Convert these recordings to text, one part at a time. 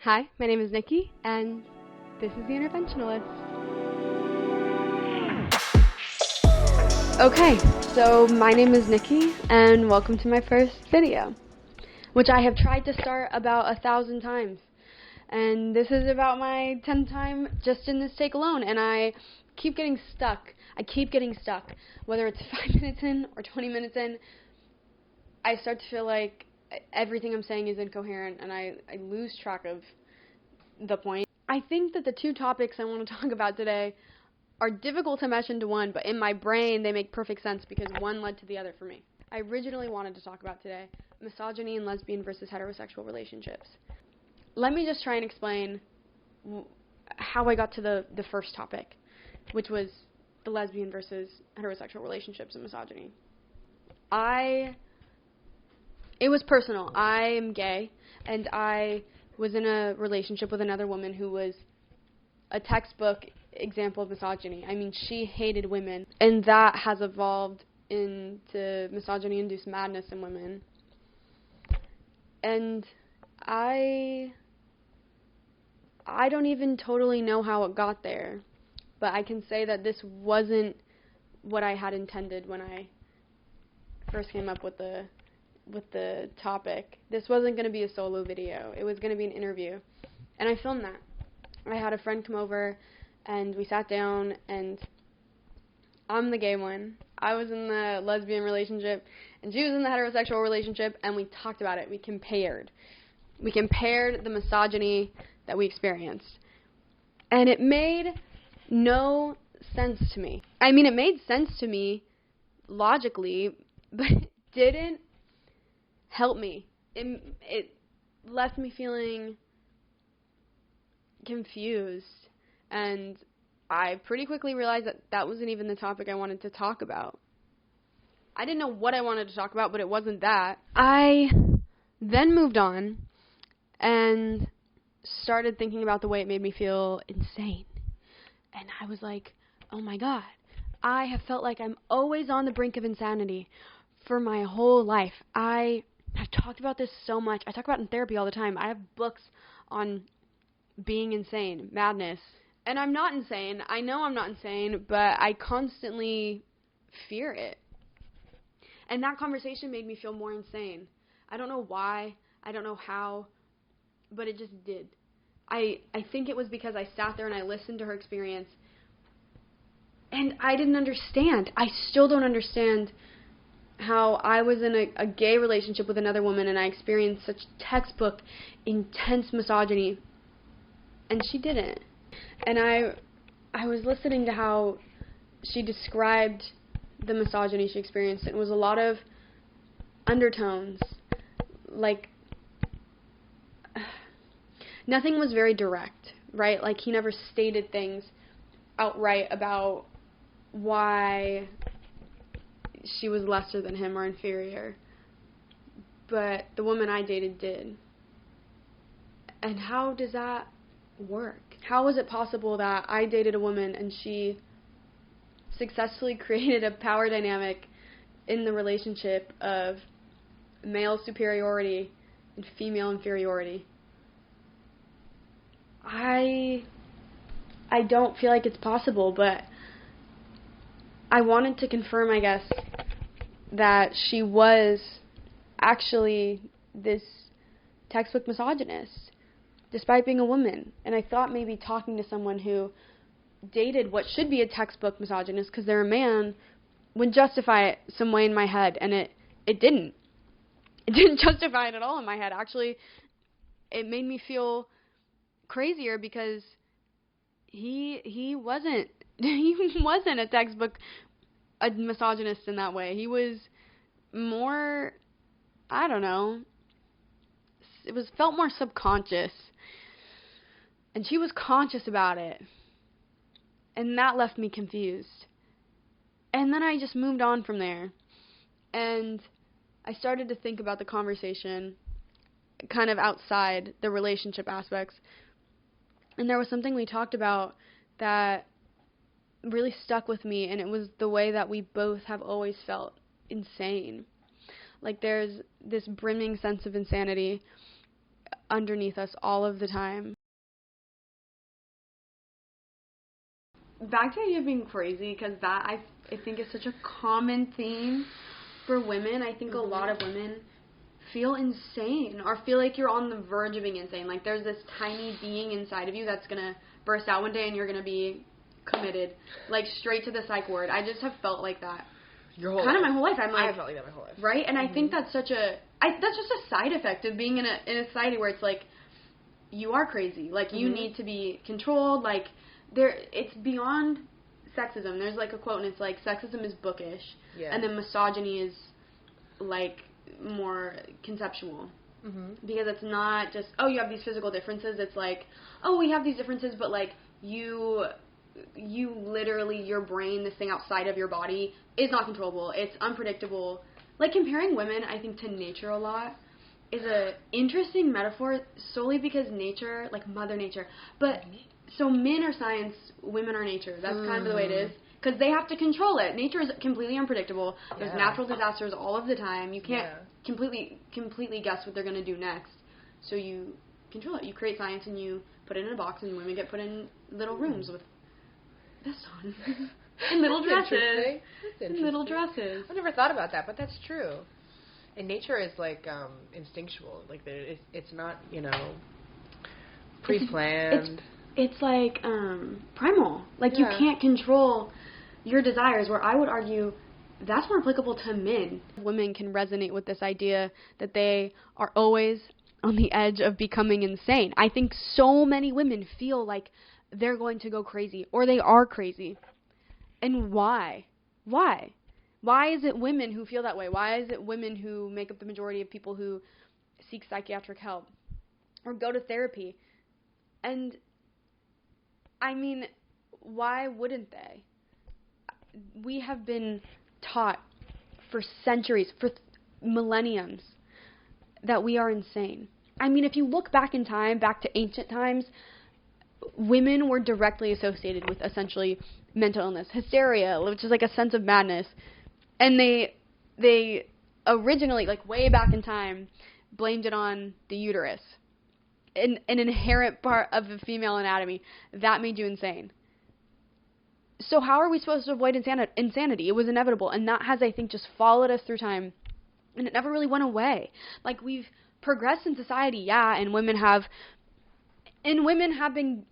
Hi, my name is Niki, and this is The Interventionalist. Okay, so my name is Niki, and welcome to my first video, which I have tried to start about 1,000 times. And this is about my 10th time just in this take alone, and I keep getting stuck. Whether it's 5 minutes in or 20 minutes in, I start to feel like everything I'm saying is incoherent, and I lose track of the point. I think that the two topics I want to talk about today are difficult to mesh into one, but in my brain they make perfect sense because one led to the other for me. I originally wanted to talk about today misogyny in lesbian versus heterosexual relationships. Let me just try and explain how I got to the first topic, which was the lesbian versus heterosexual relationships and misogyny. It was personal. I am gay, and I was in a relationship with another woman who was a textbook example of misogyny. I mean, she hated women, and that has evolved into misogyny-induced madness in women. And I don't even totally know how it got there, but I can say that this wasn't what I had intended when I first came up with the topic. This wasn't going to be a solo video. It was going to be an interview. And I filmed that. I had a friend come over, and we sat down, and I'm the gay one. I was in the lesbian relationship, and she was in the heterosexual relationship, and we talked about it. We compared the misogyny that we experienced. And it made no sense to me. I mean, it made sense to me logically, but it didn't help me. It left me feeling confused, and I pretty quickly realized that wasn't even the topic I wanted to talk about. I didn't know what I wanted to talk about, but it wasn't that. I then moved on and started thinking about the way it made me feel insane. And I was like, oh my God, I have felt like I'm always on the brink of insanity for my whole life. I've talked about this so much. I talk about it in therapy all the time. I have books on being insane, madness. And I'm not insane. I know I'm not insane, but I constantly fear it. And that conversation made me feel more insane. I don't know why. I don't know how. But it just did. I think it was because I sat there and I listened to her experience. And I didn't understand. I still don't understand how I was in a gay relationship with another woman and I experienced such textbook intense misogyny, and she didn't. And I was listening to how she described the misogyny she experienced. It was a lot of undertones, like nothing was very direct, right? Like he never stated things outright about why she was lesser than him or inferior, but the woman I dated did. And how does that work? How is it possible that I dated a woman and she successfully created a power dynamic in the relationship of male superiority and female inferiority? I don't feel like it's possible, but I wanted to confirm, I guess, that she was actually this textbook misogynist, despite being a woman. And I thought maybe talking to someone who dated what should be a textbook misogynist because they're a man would justify it some way in my head, and it didn't. It didn't justify it at all in my head. Actually, it made me feel crazier because he wasn't a textbook a misogynist in that way. He was more, I don't know, felt more subconscious, and she was conscious about it, and that left me confused. And then I just moved on from there, and I started to think about the conversation kind of outside the relationship aspects. And there was something we talked about that really stuck with me, and it was the way that we both have always felt insane. Like there's this brimming sense of insanity underneath us all of the time. Back to the idea of being crazy, because that I think is such a common theme for women. I think a lot of women feel insane or feel like you're on the verge of being insane. Like there's this tiny being inside of you that's going to burst out one day and you're going to be committed, like straight to the psych ward. I just have felt like that. Your whole kind life. of my whole life. I have felt like that my whole life. Right? And I think that's that's just a side effect of being in a society where it's like, you are crazy. Like, you need to be controlled. Like, it's beyond sexism. There's, like, a quote, and it's like, sexism is bookish, and then misogyny is, like, more conceptual. Because it's not just, oh, you have these physical differences. It's like, oh, we have these differences, but, like, you literally, your brain, this thing outside of your body, is not controllable. It's unpredictable. Like, comparing women, I think, to nature a lot is a interesting metaphor solely because nature, like Mother Nature, but so men are science, women are nature. That's kind of the way it is, because they have to control it. Nature is completely unpredictable. There's natural disasters all of the time. You can't completely guess what they're going to do next. So you control it. You create science and you put it in a box, and women get put in little rooms with this on. In little dresses. In little dresses. I never thought about that, but that's true. And nature is like instinctual. Like it's not, pre-planned. It's like primal. Like you can't control your desires. Where I would argue that's more applicable to men. Women can resonate with this idea that they are always on the edge of becoming insane. I think so many women feel like they're going to go crazy or they are crazy. And why? Why? Why is it women who feel that way? Why is it women who make up the majority of people who seek psychiatric help or go to therapy? And, I mean, why wouldn't they? We have been taught for centuries, for millenniums, that we are insane. I mean, if you look back in time, back to ancient times, women were directly associated with essentially mental illness, hysteria, which is like a sense of madness. And they originally, like way back in time, blamed it on the uterus, an inherent part of the female anatomy that made you insane. So how are we supposed to avoid insanity? It was inevitable, and that has, I think, just followed us through time, and it never really went away. Like, we've progressed in society, and women have been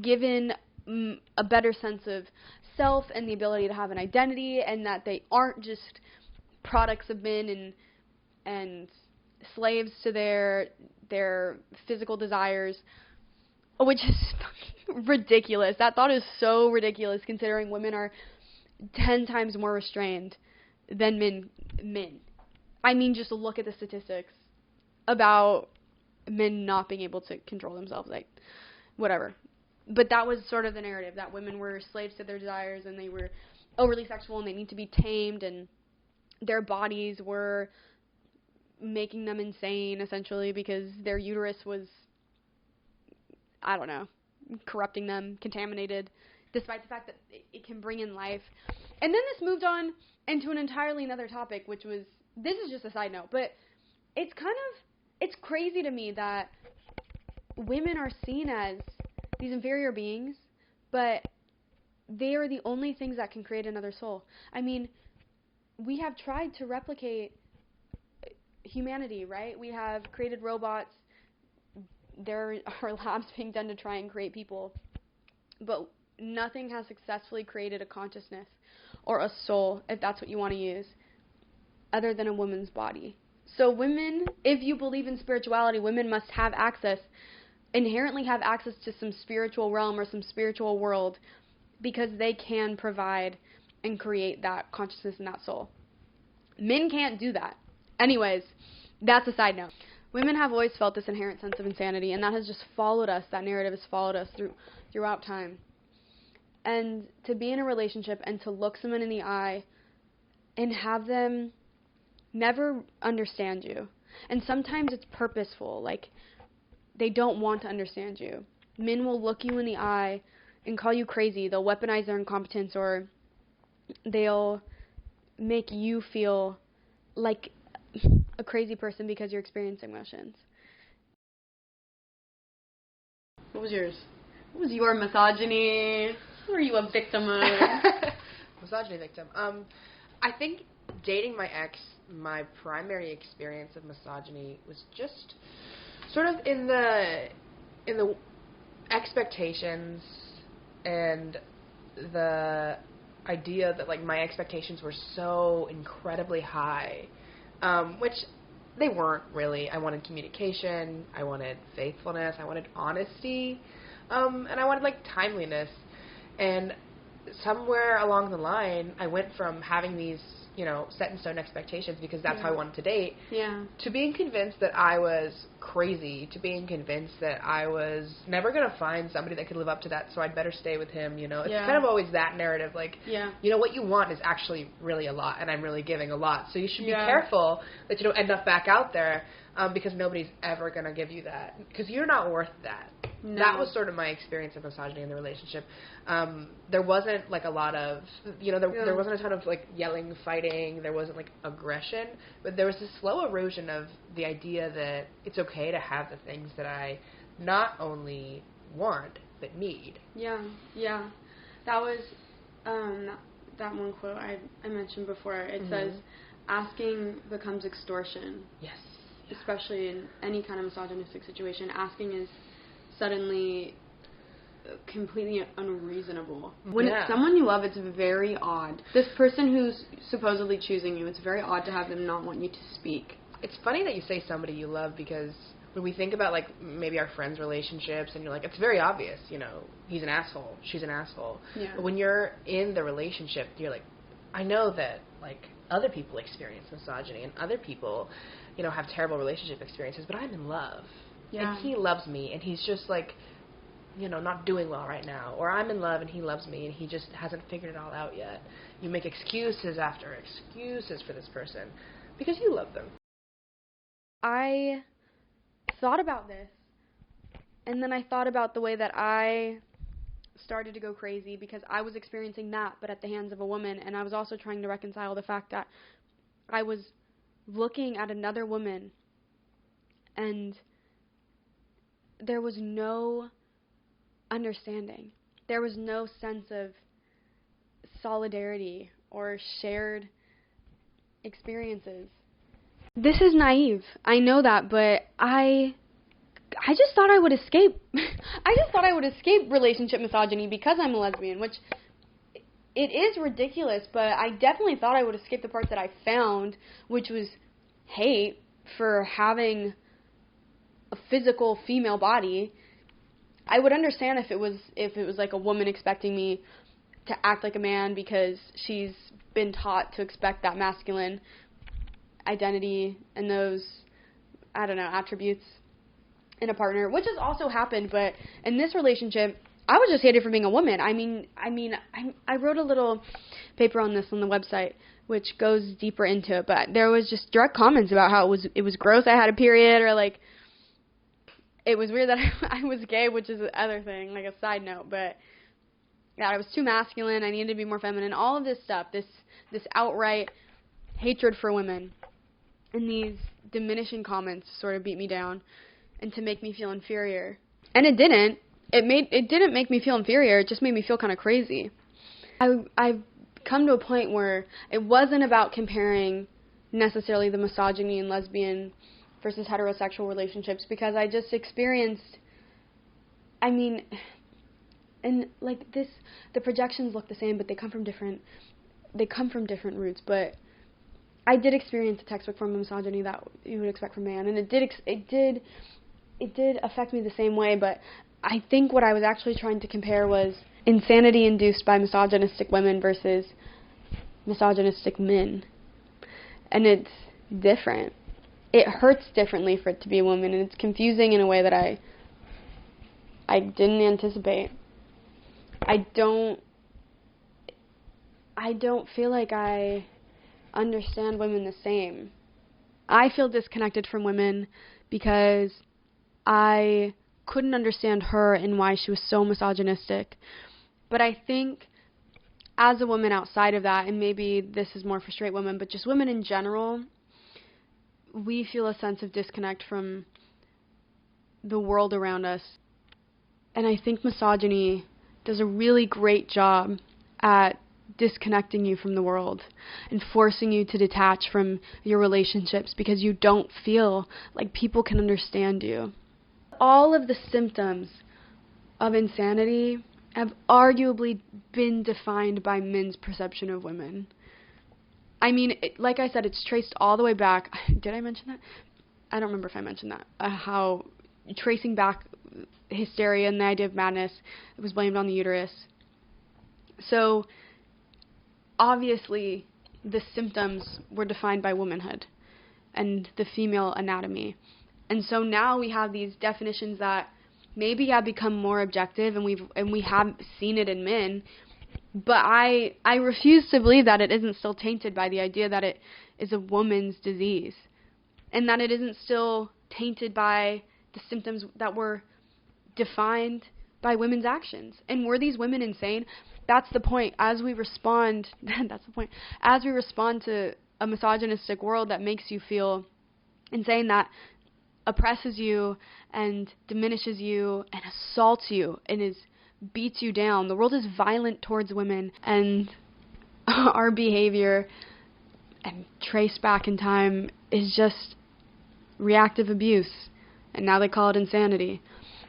given a better sense of self and the ability to have an identity, and that they aren't just products of men and slaves to their physical desires, which is fucking ridiculous. That thought is so ridiculous, considering women are 10 times more restrained than men. I mean, just look at the statistics about men not being able to control themselves, like, whatever. But that was sort of the narrative, that women were slaves to their desires and they were overly sexual and they need to be tamed, and their bodies were making them insane, essentially, because their uterus was, I don't know, corrupting them, contaminated, despite the fact that it can bring in life. And then this moved on into an entirely another topic, which was, this is just a side note, but it's crazy to me that women are seen as these inferior beings, but they are the only things that can create another soul. I mean, we have tried to replicate humanity, right? We have created robots. There are labs being done to try and create people, but nothing has successfully created a consciousness or a soul, if that's what you want to use, other than a woman's body. So women, if you believe in spirituality, women must have inherently have access to some spiritual realm or some spiritual world, because they can provide and create that consciousness and that soul. Men can't do that. Anyways, that's a side note. Women have always felt this inherent sense of insanity, and that has just followed us. That narrative has followed us throughout time. And to be in a relationship and to look someone in the eye and have them never understand you. And sometimes it's purposeful, like they don't want to understand you. Men will look you in the eye and call you crazy. They'll weaponize their incompetence, or they'll make you feel like a crazy person because you're experiencing emotions. What was yours? What was your misogyny? Were you a victim of? Misogyny victim. I think dating my ex, my primary experience of misogyny was just sort of in the expectations and the idea that, like, my expectations were so incredibly high, which they weren't really. I wanted communication, I wanted faithfulness, I wanted honesty, and I wanted, like, timeliness. And somewhere along the line, I went from having these, set in stone expectations because that's how I wanted to date, to being convinced that I was crazy, to being convinced that I was never going to find somebody that could live up to that, so I'd better stay with him, It's kind of always that narrative, like, what you want is actually really a lot, and I'm really giving a lot, so you should be careful that you don't end up back out there, because nobody's ever going to give you that, because you're not worth that. No. That was sort of my experience of misogyny in the relationship. There wasn't, like, a lot of, there wasn't a ton of, like, yelling, fighting. There wasn't, like, aggression. But there was this slow erosion of the idea that it's okay to have the things that I not only want, but need. Yeah. That was, that one quote I mentioned before. It says, asking becomes extortion. Yes. Especially in any kind of misogynistic situation. Asking is suddenly completely unreasonable. When it's someone you love, it's very odd. This person who's supposedly choosing you, it's very odd to have them not want you to speak. It's funny that you say somebody you love, because when we think about, like, maybe our friends' relationships, and you're like, it's very obvious, he's an asshole, she's an asshole. Yeah. But when you're in the relationship, you're like, I know that, like, other people experience misogyny, and other people, have terrible relationship experiences, but I'm in love. Yeah. And he loves me, and he's just, like, not doing well right now. Or I'm in love, and he loves me, and he just hasn't figured it all out yet. You make excuses after excuses for this person because you love them. I thought about this, and then I thought about the way that I started to go crazy because I was experiencing that, but at the hands of a woman, and I was also trying to reconcile the fact that I was looking at another woman, and there was no understanding. There was no sense of solidarity or shared experiences. This is naive. I know that, but I just thought I would escape. I just thought I would escape relationship misogyny because I'm a lesbian, which it is ridiculous, but I definitely thought I would escape the part that I found, which was hate for having a physical female body. I would understand if it was like a woman expecting me to act like a man because she's been taught to expect that masculine identity and those, attributes in a partner, which has also happened. But in this relationship, I was just hated for being a woman. I wrote a little paper on this on the website, which goes deeper into it, but there was just direct comments about how it was gross I had a period, or like it was weird that I was gay, which is the other thing, like a side note, but that I was too masculine, I needed to be more feminine, all of this stuff, this outright hatred for women, and these diminishing comments sort of beat me down and to make me feel inferior. And it didn't. It didn't make me feel inferior, it just made me feel kind of crazy. I've come to a point where it wasn't about comparing necessarily the misogyny in lesbian versus heterosexual relationships, because I just experienced, and like this, the projections look the same, but they come from different roots. But I did experience a textbook form of misogyny that you would expect from a man, and it did affect me the same way. But I think what I was actually trying to compare was insanity induced by misogynistic women versus misogynistic men, and it's different. It hurts differently for it to be a woman, and it's confusing in a way that I didn't anticipate. I don't feel like I understand women the same. I feel disconnected from women because I couldn't understand her and why she was so misogynistic. But I think as a woman outside of that, and maybe this is more for straight women, but just women in general, we feel a sense of disconnect from the world around us. And I think misogyny does a really great job at disconnecting you from the world and forcing you to detach from your relationships because you don't feel like people can understand you. All of the symptoms of insanity have arguably been defined by men's perception of women. I mean, like I said, it's traced all the way back. Did I mention that? I don't remember if I mentioned that. How tracing back hysteria and the idea of madness was blamed on the uterus. So, obviously, the symptoms were defined by womanhood and the female anatomy. And so now we have these definitions that maybe have become more objective, and we have seen it in men. But I refuse to believe that it isn't still tainted by the idea that it is a woman's disease, and that it isn't still tainted by the symptoms that were defined by women's actions. And were these women insane? That's the point. As we respond, As we respond to a misogynistic world that makes you feel insane, that oppresses you and diminishes you and assaults you and beats you down. The world is violent towards women, and our behavior and traced back in time is just reactive abuse, and now they call it insanity.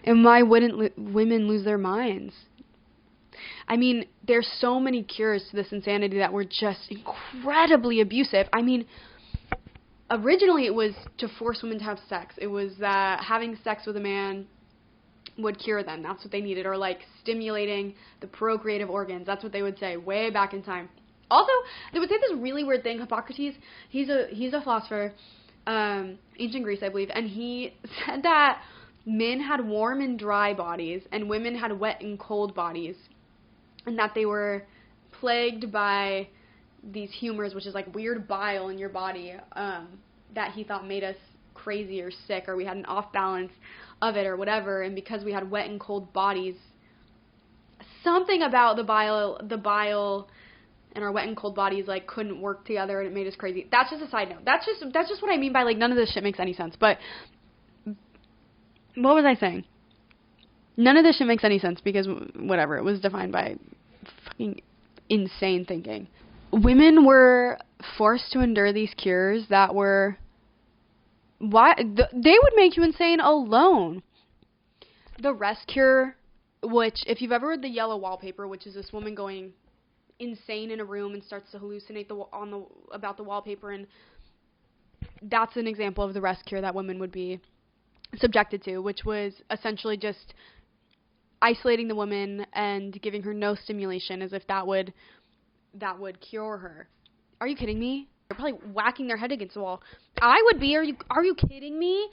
And why wouldn't women lose their minds? I mean, there's so many cures to this insanity that were just incredibly abusive. I mean, originally it was to force women to have sex. It was that having sex with a man would cure them. That's what they needed. Or like stimulating the procreative organs. That's what they would say way back in time. Also, they would say this really weird thing. Hippocrates, he's a philosopher, ancient Greece, I believe, and he said that men had warm and dry bodies and women had wet and cold bodies, and that they were plagued by these humors, which is like weird bile in your body, that he thought made us crazy or sick, or we had an off balance of it or whatever. And because we had wet and cold bodies, something about the bile and our wet and cold bodies like couldn't work together, and it made us crazy. That's just a side note. That's just what I mean by like none of this shit makes any sense. But what was I saying? None of this shit makes any sense because whatever, it was defined by fucking insane thinking. Women were forced to endure these cures that were they would make you insane alone. The rest cure, which if you've ever read The Yellow Wallpaper, which is this woman going insane in a room and starts to hallucinate about the wallpaper, and that's an example of the rest cure that women would be subjected to, which was essentially just isolating the woman and giving her no stimulation, as if that would cure her. Are you kidding me? They're probably whacking their head against the wall. I would be. Are you kidding me?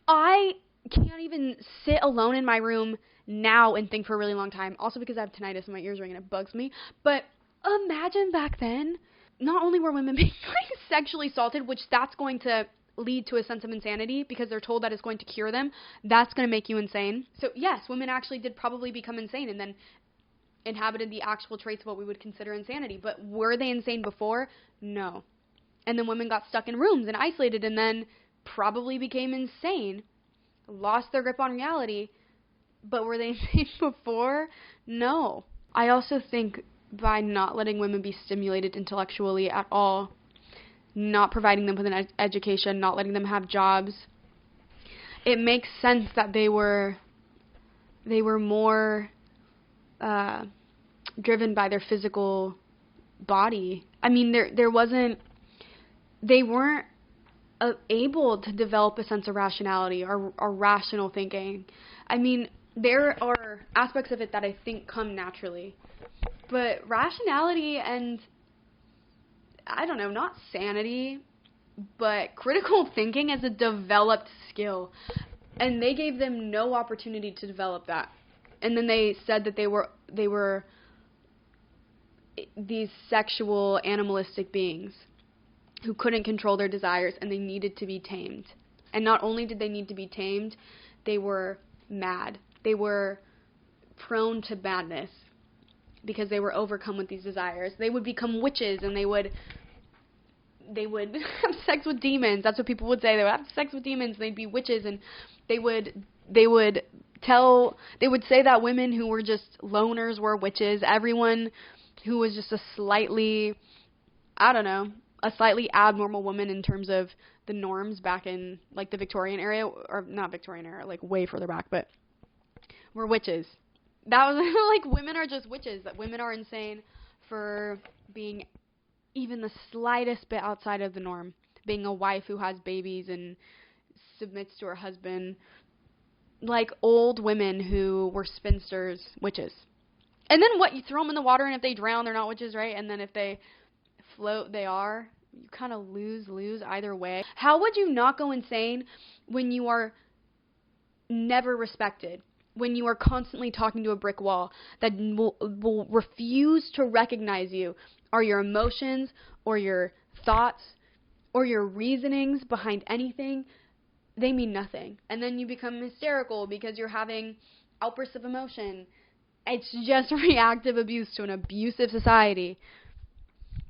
I can't even sit alone in my room now and think for a really long time. Also because I have tinnitus and my ears ring and it bugs me. But imagine back then, not only were women being like sexually assaulted, which that's going to lead to a sense of insanity because they're told that it's going to cure them. That's going to make you insane. So yes, women actually did probably become insane and then inhabited the actual traits of what we would consider insanity. But were they insane before? No. And then women got stuck in rooms and isolated and then probably became insane, lost their grip on reality. But were they insane before? No. I also think by not letting women be stimulated intellectually at all, not providing them with an education, not letting them have jobs, it makes sense that they were more driven by their physical body. I mean, they weren't able to develop a sense of rationality or rational thinking. I mean, there are aspects of it that I think come naturally. But rationality and, I don't know, not sanity, but critical thinking is a developed skill. And they gave them no opportunity to develop that. And then they said that they were these sexual, animalistic beings who couldn't control their desires and they needed to be tamed. And not only did they need to be tamed, they were mad. They were prone to madness because they were overcome with these desires. They would become witches and they would have sex with demons. That's what people would say. They would have sex with demons and they'd be witches and they would they would say that women who were just loners were witches. Everyone who was just a slightly abnormal woman in terms of the norms back in, like, the Victorian era, or not Victorian era, like, way further back, but were witches. That was, like, women are just witches, that women are insane for being even the slightest bit outside of the norm, being a wife who has babies and submits to her husband, like old women who were spinsters, witches. And then what, you throw them in the water, and if they drown, they're not witches, right? And then if they float, they are. You kind of lose either way. How would you not go insane when you are never respected? When you are constantly talking to a brick wall that will refuse to recognize you, or your emotions, or your thoughts, or your reasonings behind anything? They mean nothing. And then you become hysterical because you're having outbursts of emotion. It's just reactive abuse to an abusive society.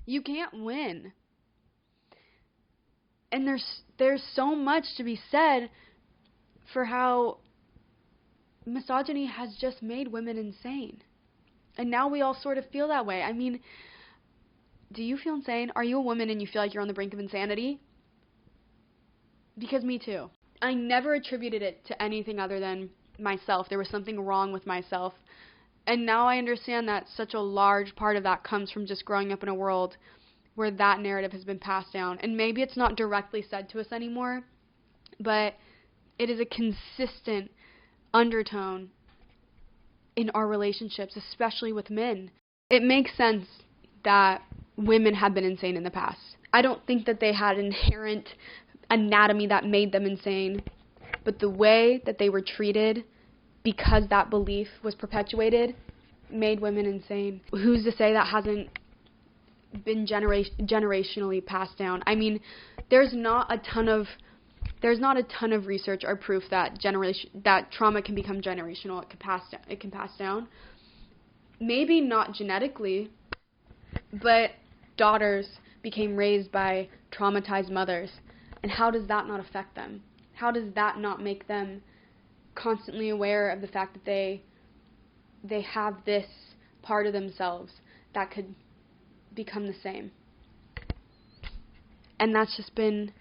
You can't win. And there's so much to be said for how misogyny has just made women insane. And now we all sort of feel that way. I mean, do you feel insane? Are you a woman and you feel like you're on the brink of insanity? Because me too. I never attributed it to anything other than myself. There was something wrong with myself. And now I understand that such a large part of that comes from just growing up in a world where that narrative has been passed down. And maybe it's not directly said to us anymore, but it is a consistent undertone in our relationships, especially with men. It makes sense that women have been insane in the past. I don't think that they had inherent anatomy that made them insane, but the way that they were treated because that belief was perpetuated made women insane. Who's to say that hasn't been generationally passed down? I mean, there's not a ton of research or proof that that trauma can become generational. It can pass down. Maybe not genetically, but daughters became raised by traumatized mothers. And how does that not affect them? How does that not make them constantly aware of the fact that they have this part of themselves that could become the same? And that's just been,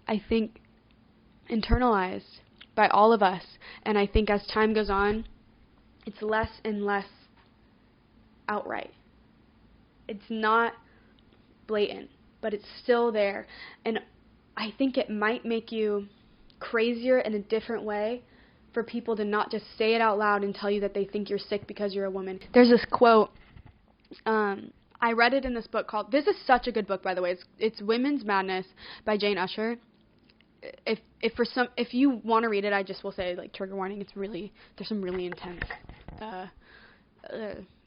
I think, internalized by all of us. And I think as time goes on, it's less and less outright. It's not blatant, but it's still there. And I think it might make you crazier in a different way for people to not just say it out loud and tell you that they think you're sick because you're a woman. There's this quote, I read it in this book called, this is such a good book, by the way, it's Women's Madness by Jane Usher. If you want to read it, I just will say, like, trigger warning, there's some really intense,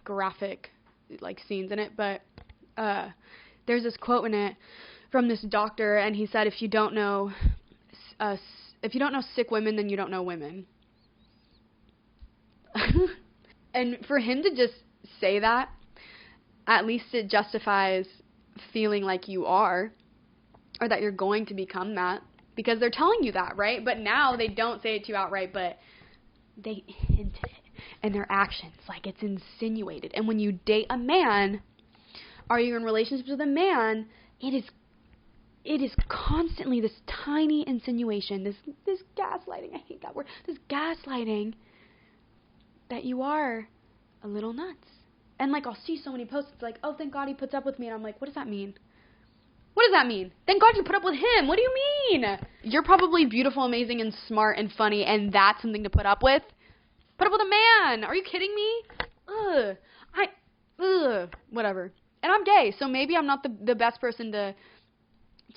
graphic, like, scenes in it, but there's this quote in it from this doctor, and he said, if you don't know sick women, then you don't know women. And for him to just say that, at least it justifies feeling like you are, or that you're going to become that, because they're telling you that, right? But now they don't say it to you outright, but they hint at it in their actions, like it's insinuated. And when you date a man, or you're in relationships with a man, it is constantly this tiny insinuation, this gaslighting, I hate that word, this gaslighting that you are a little nuts. And, like, I'll see so many posts, it's like, oh, thank God he puts up with me, and I'm like, what does that mean? What does that mean? Thank God you put up with him. What do you mean? You're probably beautiful, amazing, and smart, and funny, and that's something to put up with? Put up with a man. Are you kidding me? Whatever. And I'm gay, so maybe I'm not the best person to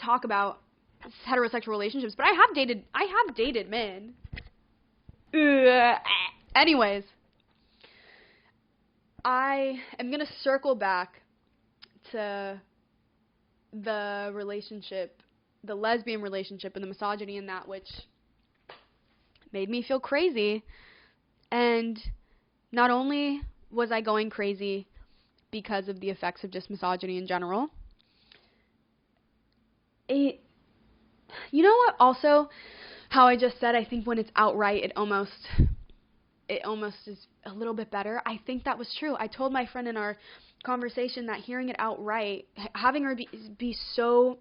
talk about heterosexual relationships, but I have dated men. Anyways, I am going to circle back to the relationship, the lesbian relationship, and the misogyny in that, which made me feel crazy. And not only was I going crazy because of the effects of just misogyny in general, you know what, also, how I just said, I think when it's outright, it almost it almost is a little bit better. I think that was true. I told my friend in our conversation that hearing it outright, having her be so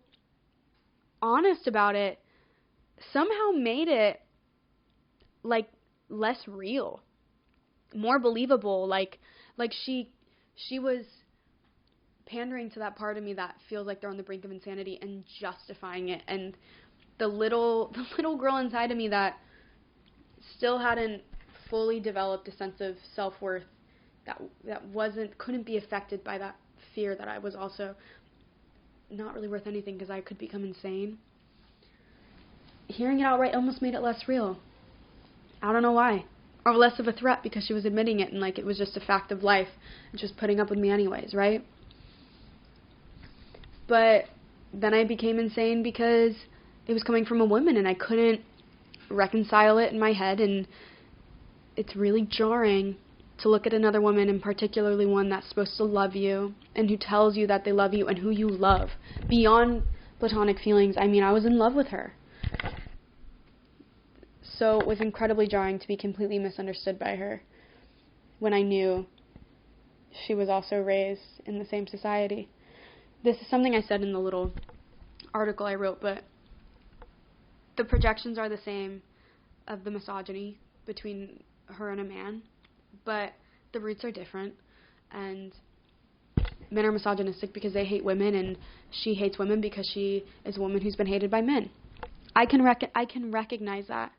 honest about it, somehow made it, like, less real, more believable. Like she was pandering to that part of me that feels like they're on the brink of insanity and justifying it. And the little girl inside of me that still hadn't fully developed a sense of self-worth, that couldn't be affected by that fear that I was also not really worth anything because I could become insane. Hearing it outright almost made it less real. I don't know why. Or less of a threat because she was admitting it and like it was just a fact of life and just putting up with me anyways, right? But then I became insane because it was coming from a woman and I couldn't reconcile it in my head, and it's really jarring to look at another woman, and particularly one that's supposed to love you and who tells you that they love you and who you love beyond platonic feelings. I mean, I was in love with her. So it was incredibly jarring to be completely misunderstood by her when I knew she was also raised in the same society. This is something I said in the little article I wrote, but the projections are the same of the misogyny between her and a man, but the roots are different, and men are misogynistic because they hate women, and she hates women because she is a woman who's been hated by men. I can recognize that,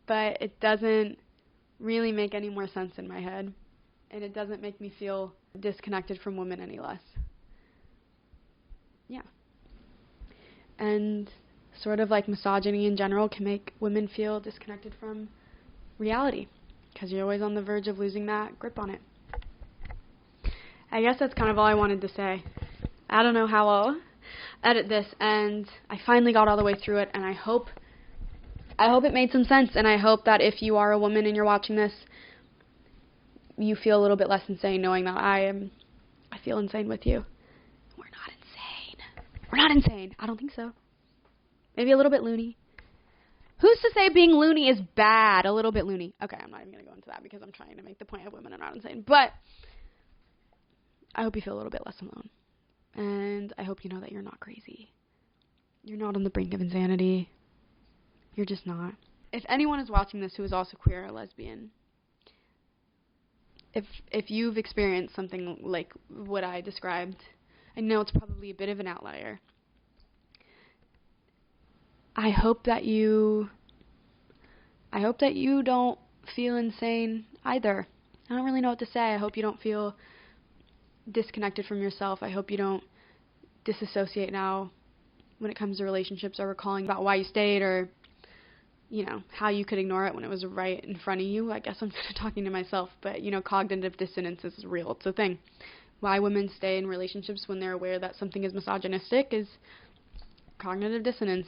but it doesn't really make any more sense in my head, and it doesn't make me feel disconnected from women any less. Yeah. And sort of like misogyny in general can make women feel disconnected from reality because you're always on the verge of losing that grip on it. I guess that's kind of all I wanted to say. I don't know how I'll edit this, and I finally got all the way through it, and I hope it made some sense, and I hope that if you are a woman and you're watching this, you feel a little bit less insane knowing that I feel insane with you. We're not insane. I don't think so. Maybe a little bit loony. Who's to say being loony is bad? A little bit loony. Okay, I'm not even going to go into that because I'm trying to make the point of women are not insane. But I hope you feel a little bit less alone. And I hope you know that you're not crazy. You're not on the brink of insanity. You're just not. If anyone is watching this who is also queer or lesbian, if you've experienced something like what I described, I know it's probably a bit of an outlier. I hope that you don't feel insane either. I don't really know what to say. I hope you don't feel disconnected from yourself. I hope you don't disassociate now when it comes to relationships or recalling about why you stayed or, how you could ignore it when it was right in front of you. I guess I'm talking to myself, but, cognitive dissonance is real. It's a thing. Why women stay in relationships when they're aware that something is misogynistic is cognitive dissonance.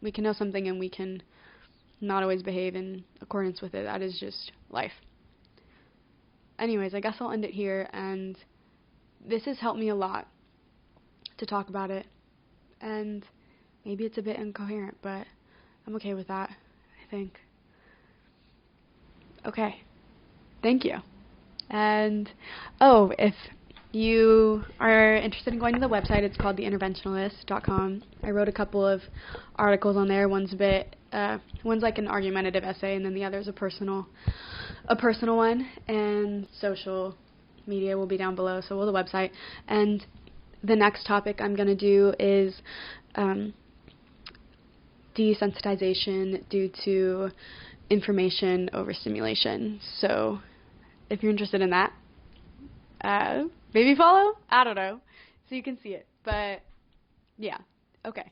We can know something and we can not always behave in accordance with it. That is just life. Anyways, I guess I'll end it here, and this has helped me a lot to talk about it, and maybe it's a bit incoherent, but I'm okay with that, I think. Okay. Thank you. And, if you are interested in going to the website, it's called theinterventionalist.com. I wrote a couple of articles on there. One's like an argumentative essay, and then the other is a personal one. And social media will be down below, so will the website. And the next topic I'm going to do is desensitization due to information overstimulation. So if you're interested in that, maybe follow? I don't know. So you can see it. But, yeah. Okay.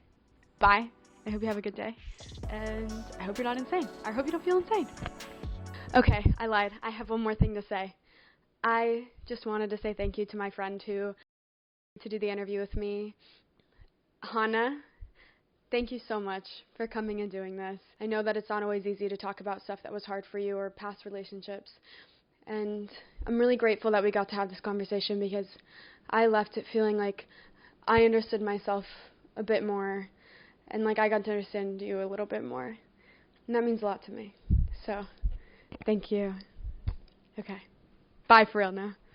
Bye. I hope you have a good day. And I hope you're not insane. I hope you don't feel insane. Okay, I lied. I have one more thing to say. I just wanted to say thank you to my friend who to do the interview with me. Hannah, thank you so much for coming and doing this. I know that it's not always easy to talk about stuff that was hard for you or past relationships. And I'm really grateful that we got to have this conversation because I left it feeling like I understood myself a bit more and like I got to understand you a little bit more. And that means a lot to me. So Thank you. Okay. Bye for real now.